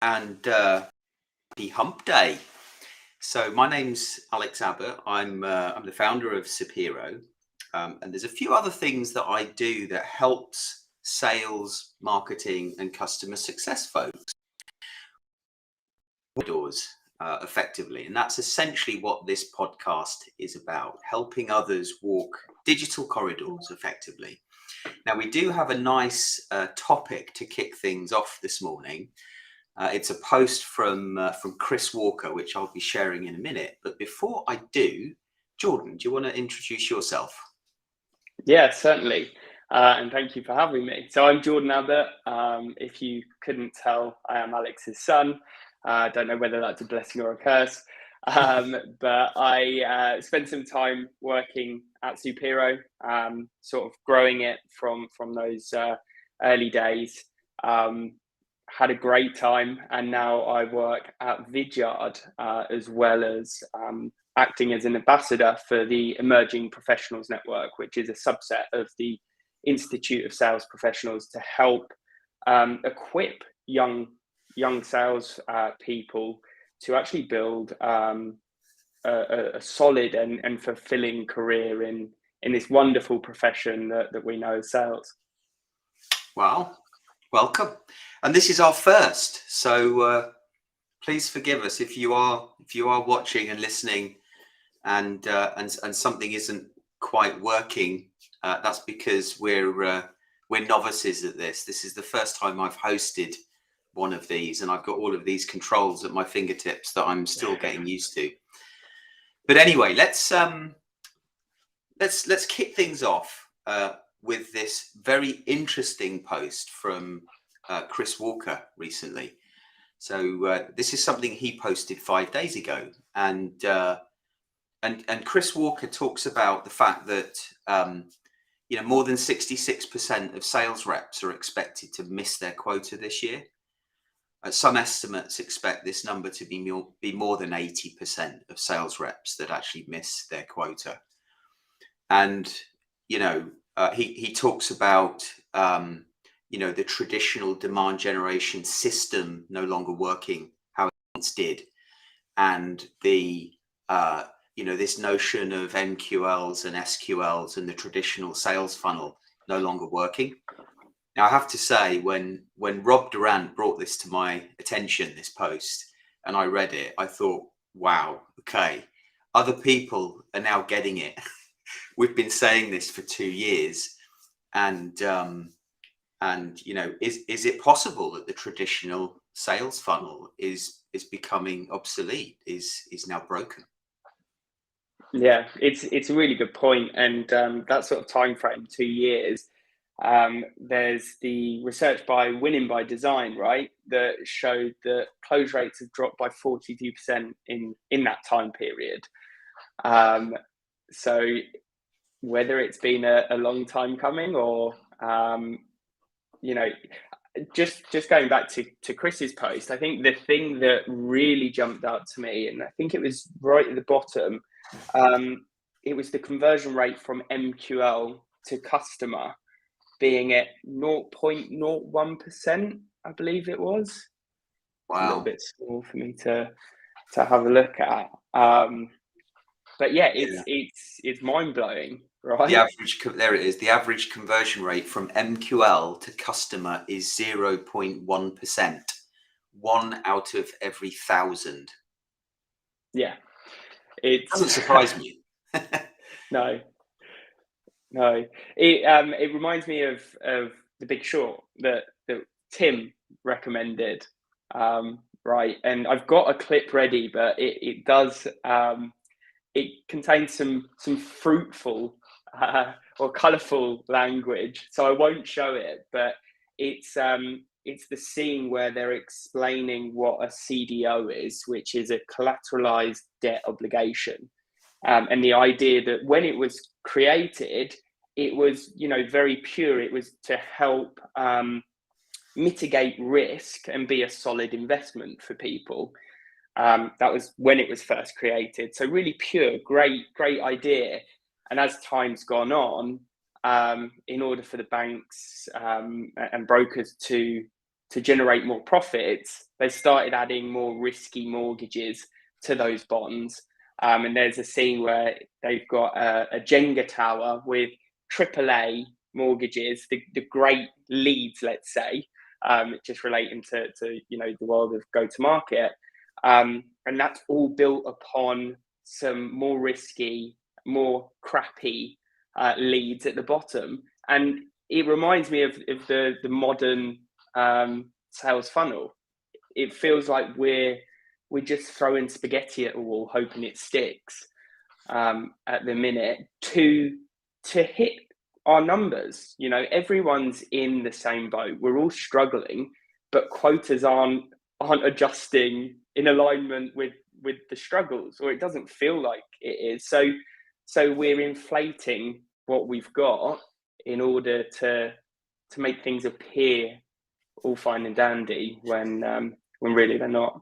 and happy Hump Day. So my name's Alex Abbott. I'm the founder of Sapiro, and there's a few other things that I do that helps sales, marketing, and customer success folks doors effectively, and that's essentially what this podcast is about: helping others walk digital corridors effectively. Now we do have a nice topic to kick things off this morning. It's a post from Chris Walker, which I'll be sharing in a minute. But before I do, Jordan, do you want to introduce yourself? Yeah, certainly. And thank you for having me. So I'm Jordan Abbott. If you couldn't tell, I am Alex's son. I don't know whether that's a blessing or a curse. But I spent some time working at Sapiro, sort of growing it from those early days. Had a great time, and now I work at Vidyard as well as acting as an ambassador for the Emerging Professionals Network, which is a subset of the Institute of Sales Professionals to help equip young sales people to actually build a solid and fulfilling career in this wonderful profession that we know as sales. Wow, welcome. And this is our first, so please forgive us if you are watching and listening, and something isn't quite working. That's because we're novices at this. This is the first time I've hosted one of these, and I've got all of these controls at my fingertips that I'm still getting used to. But anyway, let's kick things off with this very interesting post from Chris Walker recently. So this is something he posted 5 days ago, and Chris Walker talks about the fact that more than 66% of sales reps are expected to miss their quota this year. Some estimates expect this number to be more than 80% of sales reps that actually miss their quota. And he talks about the traditional demand generation system no longer working how it once did, and the this notion of MQLs and SQLs and the traditional sales funnel no longer working. Now, I have to say, when Rob Durant brought this to my attention, this post, and I read it, I thought, wow, okay, other people are now getting it. We've been saying this for 2 years, and is it possible that the traditional sales funnel is becoming obsolete, is now broken? Yeah, it's a really good point, and that sort of time frame, 2 years. There's the research by Winning by Design, right, that showed that close rates have dropped by 42% in that time period. So whether it's been a long time coming, or just going back to Chris's post, I think the thing that really jumped out to me, and I think it was right at the bottom, it was the conversion rate from MQL to customer being at 0.01%, I believe it was. Wow. It's a little bit small for me to have a look at. But yeah, it's mind blowing, right? There it is. The average conversion rate from MQL to customer is 0.1%. 1 out of every 1,000. Yeah, it doesn't surprise me. No. It reminds me of The Big Short that Tim recommended, right? And I've got a clip ready, but it does it contains some fruitful or colourful language, so I won't show it. But it's the scene where they're explaining what a CDO is, which is a collateralized debt obligation. And the idea that when it was created, it was, very pure. It was to help mitigate risk and be a solid investment for people. That was when it was first created. So really pure, great idea. And as time's gone on, in order for the banks and brokers to to generate more profits, they started adding more risky mortgages to those bonds. And there's a scene where they've got a Jenga tower with AAA mortgages, the great leads, let's say, just relating to the world of go to market, and that's all built upon some more risky, more crappy leads at the bottom. And it reminds me of the modern sales funnel. It feels like we're just throwing spaghetti at a wall, hoping it sticks at the minute to hit our numbers. Everyone's in the same boat. We're all struggling, but quotas aren't adjusting in alignment with the struggles, or it doesn't feel like it is. So we're inflating what we've got in order to make things appear all fine and dandy when really they're not.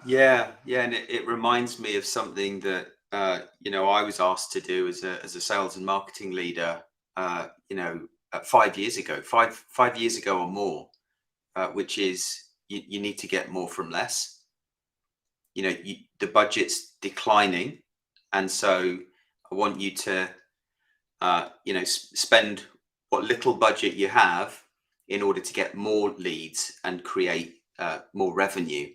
Yeah, and it reminds me of something that I was asked to do as a sales and marketing leader 5 years ago, five years ago or more, which is you need to get more from less. The budget's declining, and so I want you to spend what little budget you have in order to get more leads and create more revenue.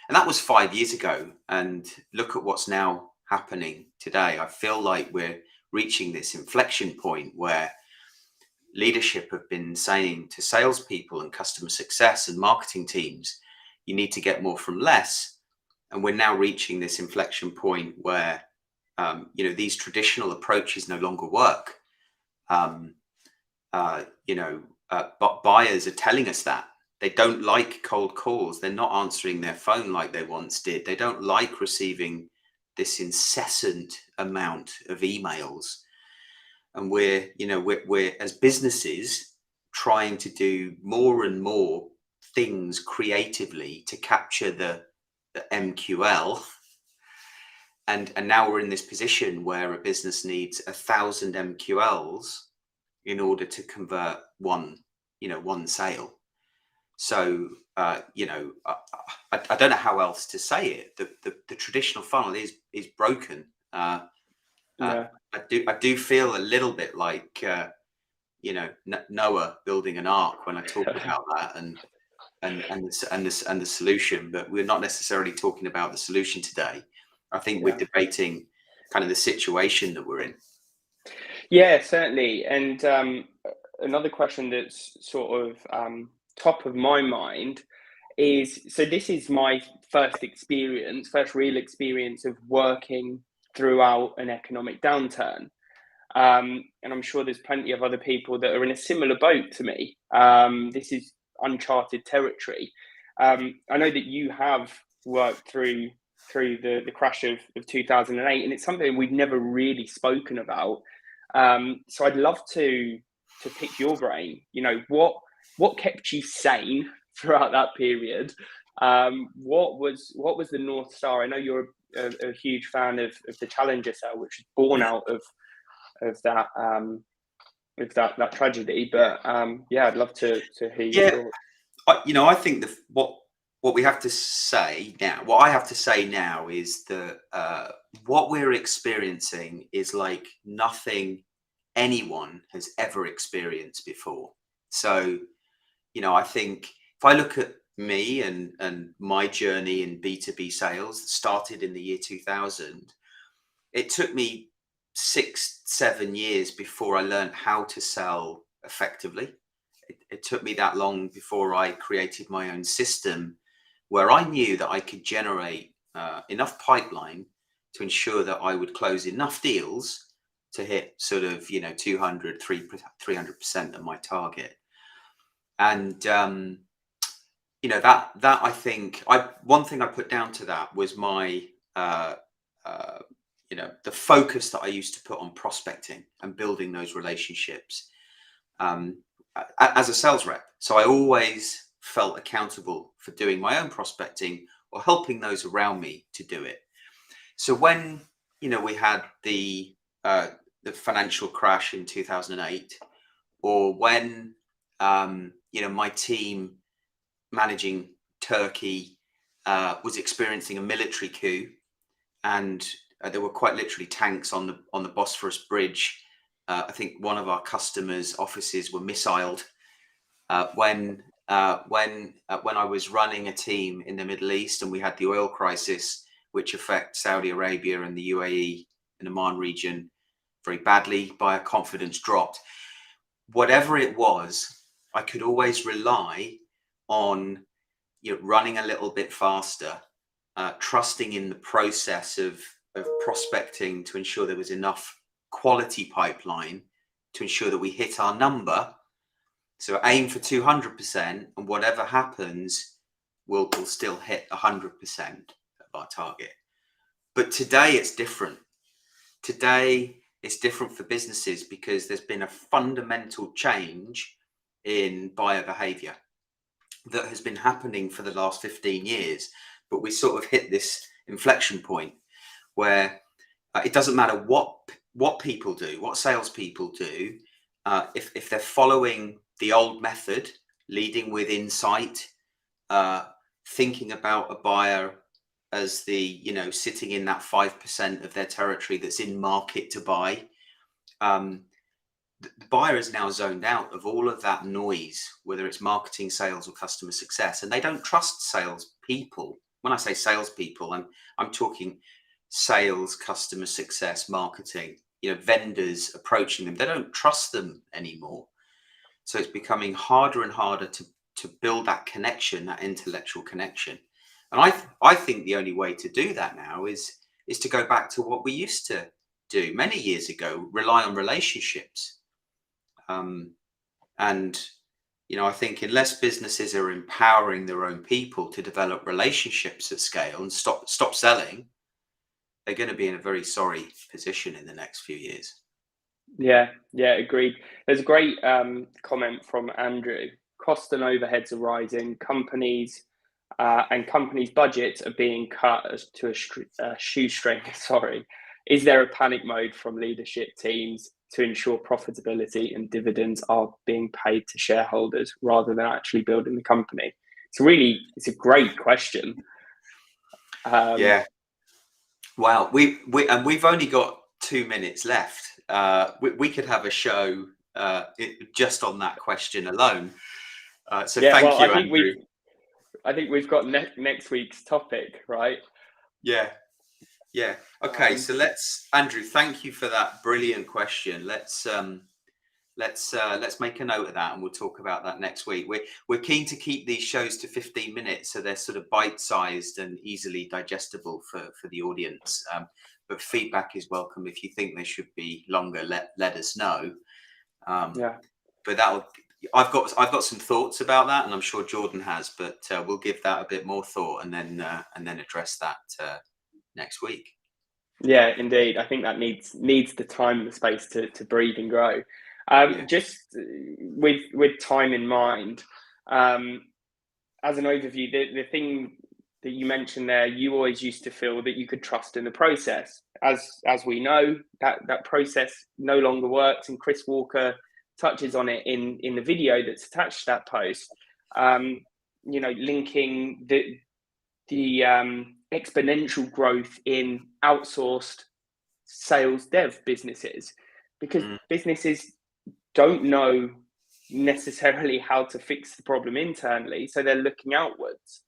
And that was 5 years ago, and look at what's now happening today. I feel like we're reaching this inflection point where leadership have been saying to salespeople and customer success and marketing teams, you need to get more from less. And we're now reaching this inflection point where these traditional approaches no longer work. But buyers are telling us that they don't like cold calls. They're not answering their phone like they once did. They don't like receiving this incessant amount of emails. And we're as businesses trying to do more and more things creatively to capture the MQL. And now we're in this position where a business needs 1,000 MQLs in order to convert one sale. So, I don't know how else to say it. The traditional funnel is broken. Yeah. I do feel a little bit like, Noah building an ark when I talk about that and the solution, but we're not necessarily talking about the solution today. I think we're debating kind of the situation that we're in. Yeah, certainly. And another question that's sort of top of my mind is, so this is my first real experience of working throughout an economic downturn. And I'm sure there's plenty of other people that are in a similar boat to me. This is uncharted territory. I know that you have worked through the crash of 2008, and it's something we've never really spoken about. So I'd love to pick your brain. What kept you sane throughout that period? What was the North Star? I know you're a huge fan of the Challenger cell, which is born out of that tragedy. But I'd love to hear your thoughts. I think what we have to say now, what I have to say now is that what we're experiencing is like nothing anyone has ever experienced before. So, I think if I look at me and my journey in B2B sales that started in the year 2000, it took me 6-7 years before I learned how to sell effectively. It took me that long before I created my own system where I knew that I could generate enough pipeline to ensure that I would close enough deals to hit sort of 300% of my target. And that I think one thing I put down to that was my the focus that I used to put on prospecting and building those relationships as a sales rep. So I always felt accountable for doing my own prospecting or helping those around me to do it. So when we had the financial crash in 2008, or when my team managing Turkey was experiencing a military coup, and there were quite literally tanks on the Bosphorus Bridge. I think one of our customers' offices were missiled when I was running a team in the Middle East, and we had the oil crisis, which affects Saudi Arabia and the UAE and Oman region very badly. Buyer confidence dropped. Whatever it was, I could always rely on running a little bit faster, trusting in the process of prospecting to ensure there was enough quality pipeline to ensure that we hit our number. So aim for 200%, and whatever happens, we'll still hit 100% of our target. But today it's different. Today it's different for businesses because there's been a fundamental change in buyer behavior that has been happening for the last 15 years. But we sort of hit this inflection point where it doesn't matter what people do, what salespeople do, if they're following the old method, leading with insight, thinking about a buyer as the, sitting in that 5% of their territory that's in market to buy. The buyer is now zoned out of all of that noise, whether it's marketing, sales, or customer success, and they don't trust salespeople. When I say salespeople, I'm talking sales, customer success, marketing, vendors approaching them. They don't trust them anymore. So it's becoming harder and harder to build that connection, that intellectual connection. And I think the only way to do that now is to go back to what we used to do many years ago, rely on relationships. I think unless businesses are empowering their own people to develop relationships at scale and stop selling, they're going to be in a very sorry position in the next few years. Yeah, agreed. There's a great comment from Andrew. Cost and overheads are rising. Companies budgets are being cut to a shoestring. Sorry. Is there a panic mode from leadership teams to ensure profitability and dividends are being paid to shareholders rather than actually building the company? It's a great question. Yeah. Wow. We've only got 2 minutes left. We could have a show just on that question alone. Thank you, Andrew. I think we've got next week's topic, right? Yeah. Okay, so Andrew, thank you for that brilliant question. Let's make a note of that, and we'll talk about that next week. We're keen to keep these shows to 15 minutes, so they're sort of bite-sized and easily digestible for the audience. But feedback is welcome. If you think they should be longer, let us know. But I've got some thoughts about that, and I'm sure Jordan has. But we'll give that a bit more thought, and then address that next week. Yeah, indeed. I think that needs the time and the space to breathe and grow. Just with time in mind, as an overview, the thing that you mentioned there, you always used to feel that you could trust in the process. As we know, that process no longer works, and Chris Walker touches on it in the video that's attached to that post. Linking the exponential growth in outsourced sales dev businesses, because businesses don't know necessarily how to fix the problem internally, so they're looking outwards.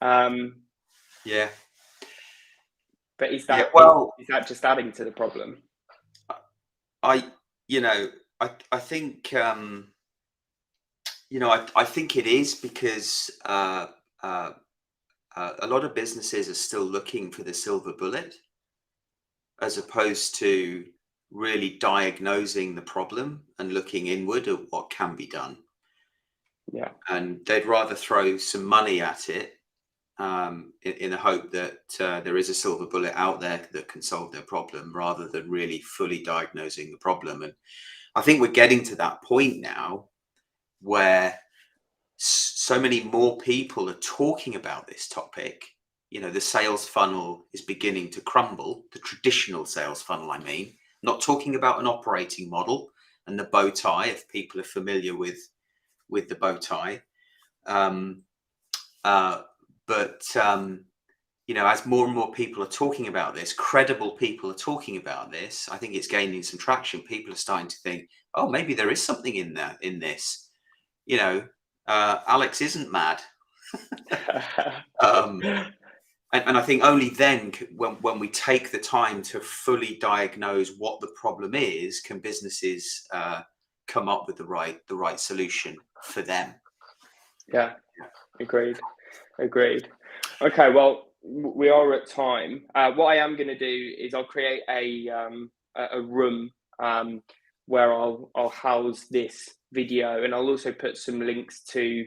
But is that just adding to the problem? I think I think it is, because a lot of businesses are still looking for the silver bullet, as opposed to really diagnosing the problem and looking inward at what can be done. Yeah. And they'd rather throw some money at it in the hope that there is a silver bullet out there that can solve their problem, rather than really fully diagnosing the problem. And I think we're getting to that point now where so many more people are talking about this topic. The sales funnel is beginning to crumble, the traditional sales funnel, I mean. Not talking about an operating model and the bow tie, if people are familiar with the bow tie. But you know, as more and more people are talking about this, credible people are talking about this, I think it's gaining some traction. People are starting to think, oh, maybe there is something in there in this. You know, Alex isn't mad. And I think only then, when we take the time to fully diagnose what the problem is, can businesses come up with the right solution for them. Yeah, agreed. Okay, well, we are at time. What I am going to do is I'll create a room where I'll house this video, and I'll also put some links to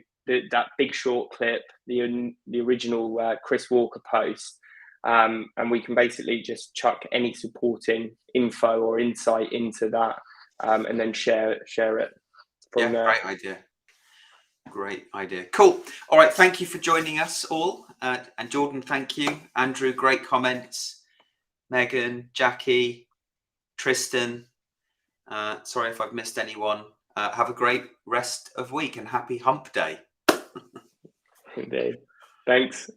that Big Short clip, the original Chris Walker post, and we can basically just chuck any supporting info or insight into that, and then share it from there. Great idea. Great idea. Cool. All right. Thank you for joining us all. And Jordan, thank you. Andrew, great comments. Megan, Jackie, Tristan. Sorry if I've missed anyone. Have a great rest of week and happy hump day. Indeed. Thanks.